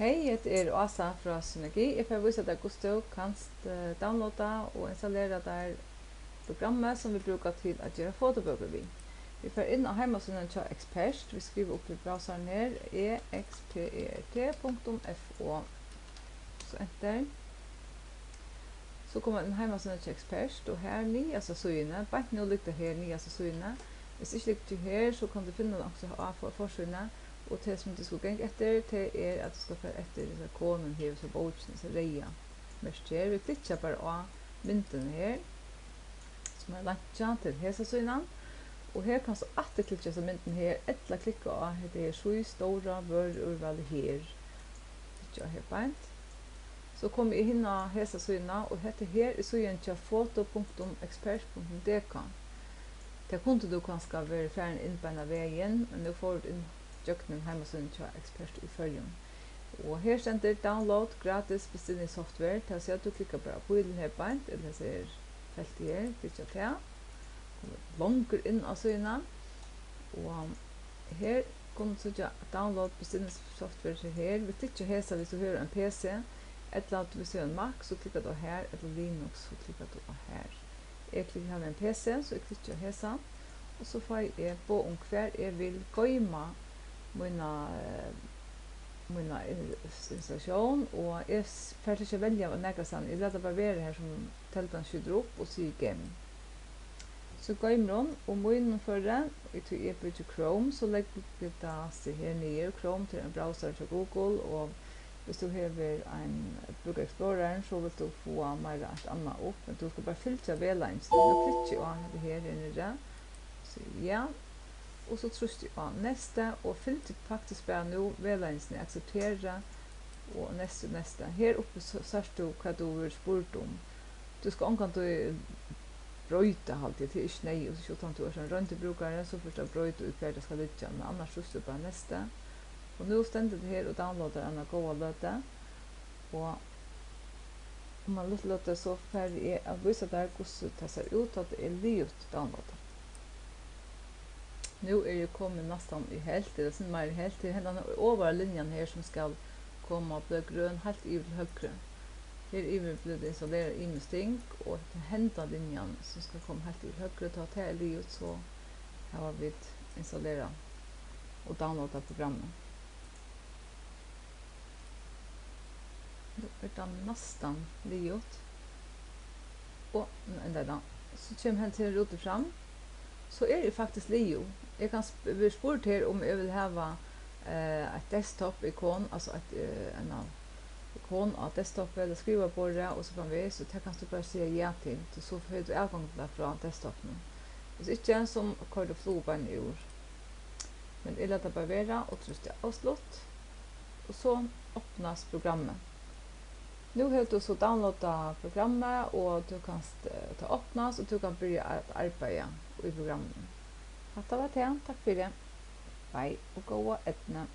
Hej, det Asa fra Synergi. Jeg får vise deg hvordan du kan downloada og installere der programmet som vi bruker til å gjøre fotobøker vi. Vi får inn av hjemmesiden til Expert. Vi skriver opp i browseren her expert.fo. Så enter. Så kommer inn hjemmesiden til Expert, og her nyeste søgene. Bare nå ligger her nyeste søgene. Hvis ikke ligger her, så kan du finne noe av forsøgene. Og det som du skal gjenge etter, det at du skal få etter disse konen her, så bøkene, så reia mest her. Vi klikker bare av mynden her, som lagt til hesasøynen. Og her kan du alltid klikke av mynden her, eller klikke av det er så store vørurvalget her. Klikke av her beint. Så kommer jeg inn av hesasøynen, og dette her er søyen til foto.expert.dk. Det kunne du kanskje være ferdig inn på en av veien, men du får inn Jøknen hjemmesiden til Expert i følgen. Og her stender download gratis bestillingssoftware. Til å si at du klikker bare på den her beint, eller jeg ser feltet her, klikker til. Langer inn av siden. Og her kan du download bestillingssoftware til her. Vi klikker her hvis du hører en PC, eller hvis du har en Mac, så klikker du her, eller Linux, så klikker du her. Jeg klikker her med en PC, så jeg klikker her. Og så får jeg på om hver jeg vil gøyme mina installation, og jeg får ikke velge å nægge sånn. Jeg lader bare være her som telten skyder opp og sier game. Så gamer hun, og min for den, jeg bruker Chrome, så legger jeg det her nede. Chrome til en browser til Google, og hvis du har en Google Explorer, så vil du få mer et annet opp, men du skal bare filtre vedleggen, så du klikker av det her nede. Så ja. Og så trykker jeg av neste, og filter faktisk bare nå vedleggelsen akseptere, og neste. Her oppe så ser du hva du vil spurt om. Du skal omkant brøyte alltid, det er ikke nei, og så om du er en røntebrukere, så først brøyte ut hver det skal lytte, men annars trykker du bare neste. Og nå stender det her og downloader en gode løte, og om man lytter løte, så får jeg vise deg hvordan det ser ut, at det er livet downloadet. Nu är jag kommit nästan i helt, det är sen mer i helt, det är den över linjen här som ska komma och bli grön helt i högre. Här i blir det installera instink och den hämta linjen som ska komma helt i högre, ta till ut så här har vi installera och downloada programmet. Nu är det nästan liot. Och ända då. Så kommer han till roten fram. Så är det faktiskt Leo. Jag kan spurt här om jag vill ha ett desktop-ikon, alltså en ikon av desktop eller skriva på det och så framvis, så det kan du bara säga ja till, så får du avgång från desktopen. Det är inte en som kör du floban ur. Men jag låter bara vara och trycker avslutt, och så öppnas programmet. Nu har du så downloada programmet, och du kan ta öppnas och du kan börja att arbeta i programmet. Dette var det. Takk for det. Bye og gode etne.